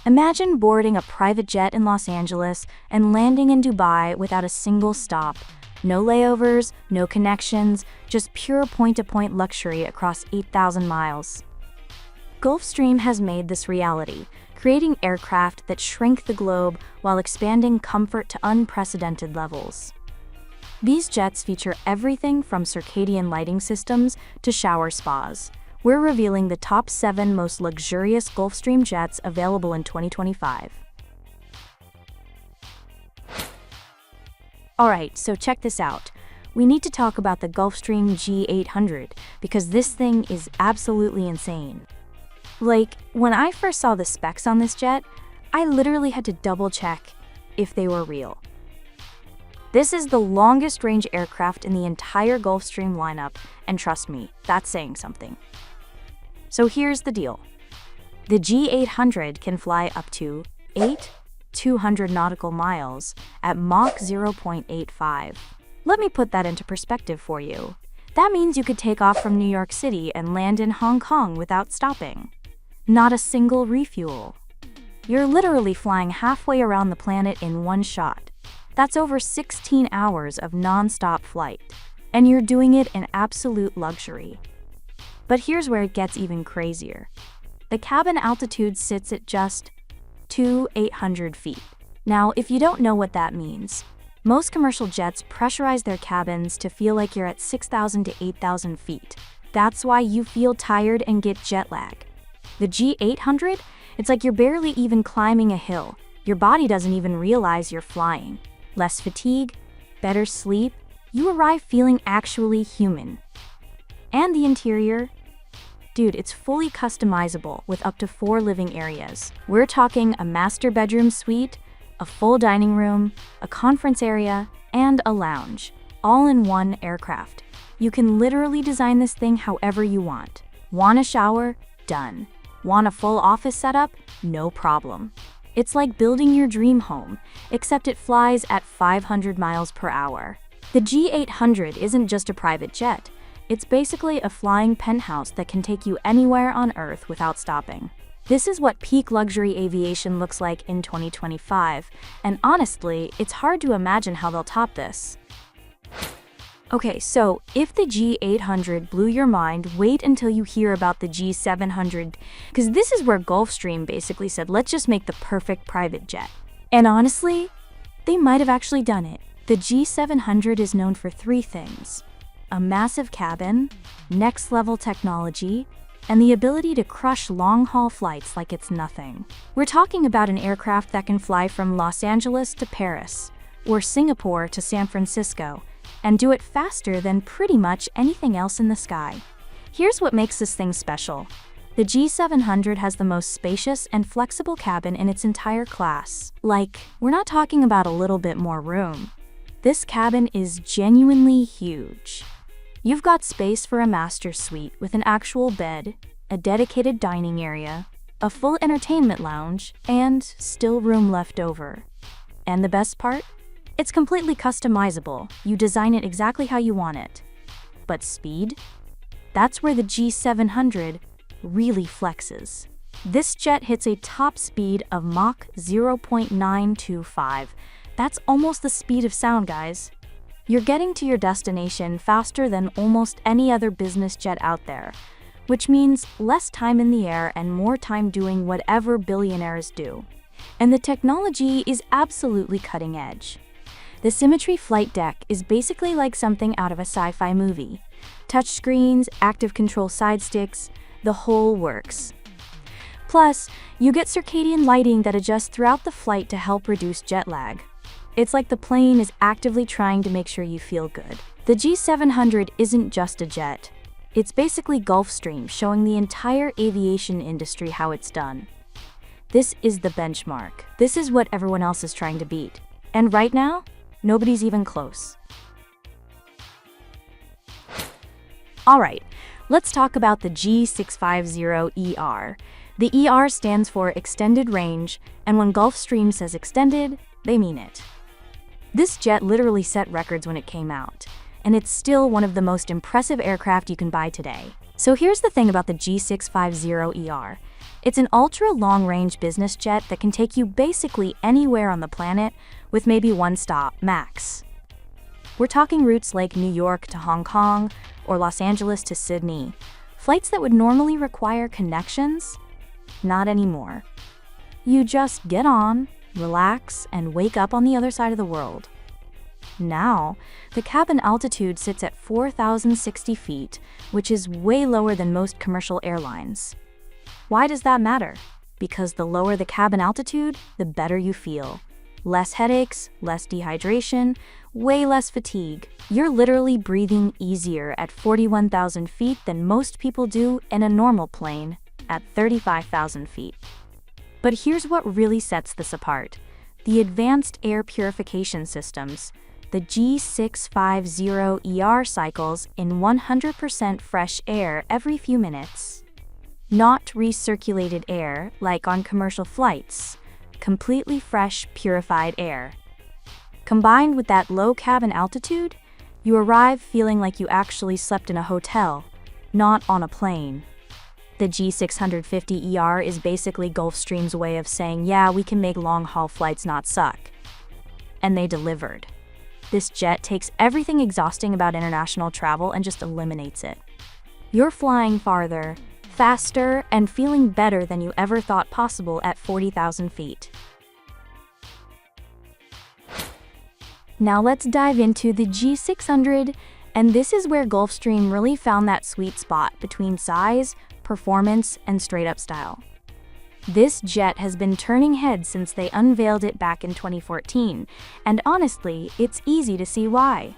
Imagine boarding a private jet in Los Angeles and landing in Dubai without a single stop. No layovers, no connections, just pure point-to-point luxury across 8,000 miles. Gulfstream has made this reality, creating aircraft that shrink the globe while expanding comfort to unprecedented levels. These jets feature everything from circadian lighting systems to shower spas. We're revealing the top 7 most luxurious Gulfstream jets available in 2025. Alright, so check this out. We need to talk about the Gulfstream G700 because this thing is absolutely insane. Like, when I first saw the specs on this jet, I literally had to double-check if they were real. This is the longest range aircraft in the entire Gulfstream lineup, and trust me, that's saying something. So here's the deal. The G700 can fly up to 200 nautical miles at Mach 0.85. Let me put that into perspective for you. That means you could take off from New York City and land in Hong Kong without stopping. Not a single refuel. You're literally flying halfway around the planet in one shot. That's over 16 hours of non-stop flight. And you're doing it in absolute luxury. But here's where it gets even crazier. The cabin altitude sits at just 800 feet. Now, if you don't know what that means, most commercial jets pressurize their cabins to feel like you're at 6,000 to 8,000 feet. That's why you feel tired and get jet lag. The G700, it's like you're barely even climbing a hill. Your body doesn't even realize you're flying. Less fatigue, better sleep, you arrive feeling actually human. And the interior? Dude, it's fully customizable with up to 4 living areas. We're talking a master bedroom suite, a full dining room, a conference area, and a lounge, all in one aircraft. You can literally design this thing however you want. Want a shower? Done. Want a full office setup? No problem. It's like building your dream home, except it flies at 500 miles per hour. The G700 isn't just a private jet. It's basically a flying penthouse that can take you anywhere on Earth without stopping. This is what peak luxury aviation looks like in 2025, and honestly, it's hard to imagine how they'll top this. Okay, so if the G700 blew your mind, wait until you hear about the G700, because this is where Gulfstream basically said, let's just make the perfect private jet. And honestly, they might have actually done it. The G700 is known for 3 things: a massive cabin, next-level technology, and the ability to crush long-haul flights like it's nothing. We're talking about an aircraft that can fly from Los Angeles to Paris, or Singapore to San Francisco, and do it faster than pretty much anything else in the sky. Here's what makes this thing special. The G700 has the most spacious and flexible cabin in its entire class. Like, we're not talking about a little bit more room. This cabin is genuinely huge. You've got space for a master suite with an actual bed, a dedicated dining area, a full entertainment lounge, and still room left over. And the best part? It's completely customizable. You design it exactly how you want it. But speed? That's where the G700 really flexes. This jet hits a top speed of Mach 0.925. That's almost the speed of sound, guys. You're getting to your destination faster than almost any other business jet out there, which means less time in the air and more time doing whatever billionaires do. And the technology is absolutely cutting edge. The Symmetry flight deck is basically like something out of a sci-fi movie. Touchscreens, active control side sticks, the whole works. Plus, you get circadian lighting that adjusts throughout the flight to help reduce jet lag. It's like the plane is actively trying to make sure you feel good. The G700 isn't just a jet. It's basically Gulfstream showing the entire aviation industry how it's done. This is the benchmark. This is what everyone else is trying to beat. And right now, nobody's even close. Alright, let's talk about the G650ER. The ER stands for Extended Range, and when Gulfstream says extended, they mean it. This jet literally set records when it came out, and it's still one of the most impressive aircraft you can buy today. So here's the thing about the G650ER. It's an ultra-long-range business jet that can take you basically anywhere on the planet with maybe one stop max. We're talking routes like New York to Hong Kong or Los Angeles to Sydney. Flights that would normally require connections? Not anymore. You just get on, relax, and wake up on the other side of the world. Now, the cabin altitude sits at 4,060 feet, which is way lower than most commercial airlines. Why does that matter? Because the lower the cabin altitude, the better you feel. Less headaches, less dehydration, way less fatigue. You're literally breathing easier at 41,000 feet than most people do in a normal plane at 35,000 feet. But here's what really sets this apart: the advanced air purification systems. The G650ER cycles in 100% fresh air every few minutes. Not recirculated air like on commercial flights. Completely fresh, purified air. Combined with that low cabin altitude, you arrive feeling like you actually slept in a hotel, not on a plane. The G650ER is basically Gulfstream's way of saying, yeah, we can make long-haul flights not suck. And they delivered. This jet takes everything exhausting about international travel and just eliminates it. You're flying farther, faster, and feeling better than you ever thought possible at 40,000 feet. Now let's dive into the G600, and this is where Gulfstream really found that sweet spot between size, performance, and straight-up style. This jet has been turning heads since they unveiled it back in 2014, and honestly, it's easy to see why.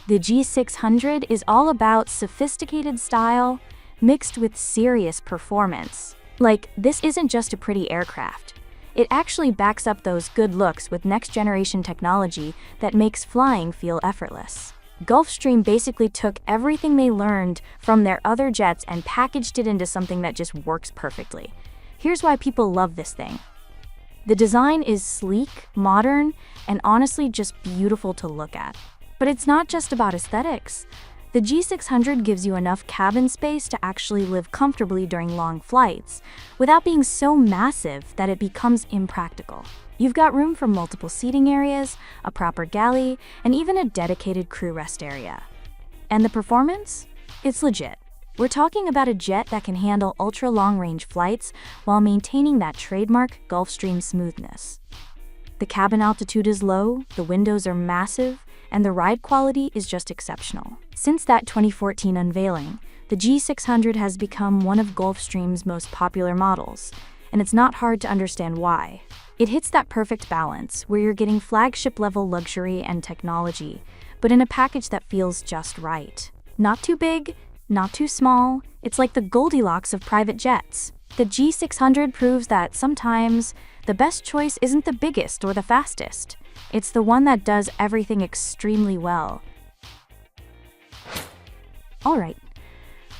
The G600 is all about sophisticated style mixed with serious performance. Like, this isn't just a pretty aircraft. It actually backs up those good looks with next-generation technology that makes flying feel effortless. Gulfstream basically took everything they learned from their other jets and packaged it into something that just works perfectly. Here's why people love this thing. The design is sleek, modern, and honestly just beautiful to look at. But it's not just about aesthetics. The G600 gives you enough cabin space to actually live comfortably during long flights, without being so massive that it becomes impractical. You've got room for multiple seating areas, a proper galley, and even a dedicated crew rest area. And the performance? It's legit. We're talking about a jet that can handle ultra-long-range flights while maintaining that trademark Gulfstream smoothness. The cabin altitude is low, the windows are massive, and the ride quality is just exceptional. Since that 2014 unveiling, the G600 has become one of Gulfstream's most popular models, and it's not hard to understand why. It hits that perfect balance where you're getting flagship-level luxury and technology, but in a package that feels just right. Not too big, not too small, it's like the Goldilocks of private jets. The G600 proves that sometimes the best choice isn't the biggest or the fastest. It's the one that does everything extremely well. Alright,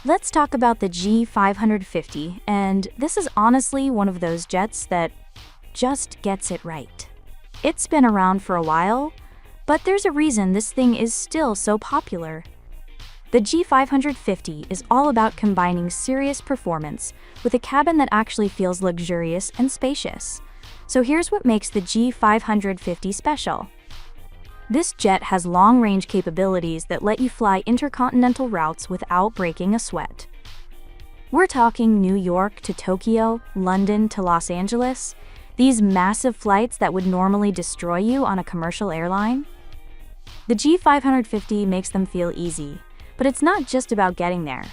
let's talk about the G550, and this is honestly one of those jets that just gets it right. It's been around for a while, but there's a reason this thing is still so popular. The G550 is all about combining serious performance with a cabin that actually feels luxurious and spacious. So here's what makes the G550 special. This jet has long-range capabilities that let you fly intercontinental routes without breaking a sweat. We're talking New York to Tokyo, London to Los Angeles, these massive flights that would normally destroy you on a commercial airline. The G550 makes them feel easy, but it's not just about getting there.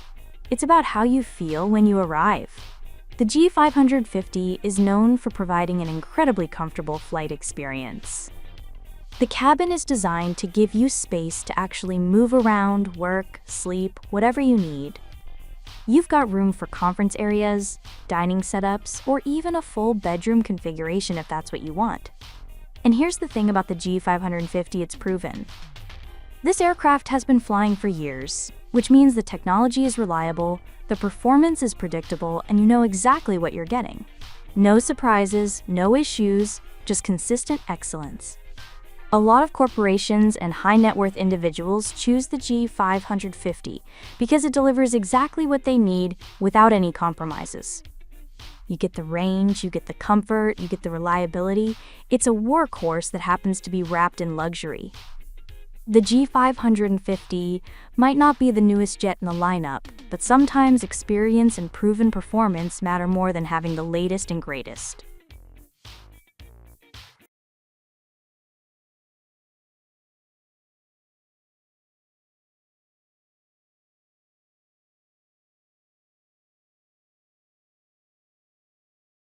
It's about how you feel when you arrive. The G550 is known for providing an incredibly comfortable flight experience. The cabin is designed to give you space to actually move around, work, sleep, whatever you need. You've got room for conference areas, dining setups, or even a full bedroom configuration if that's what you want. And here's the thing about the G550, it's proven. This aircraft has been flying for years, which means the technology is reliable, the performance is predictable, and you know exactly what you're getting. No surprises, no issues, just consistent excellence. A lot of corporations and high-net-worth individuals choose the G550 because it delivers exactly what they need without any compromises. You get the range, you get the comfort, you get the reliability. It's a workhorse that happens to be wrapped in luxury. The G550 might not be the newest jet in the lineup, but sometimes experience and proven performance matter more than having the latest and greatest.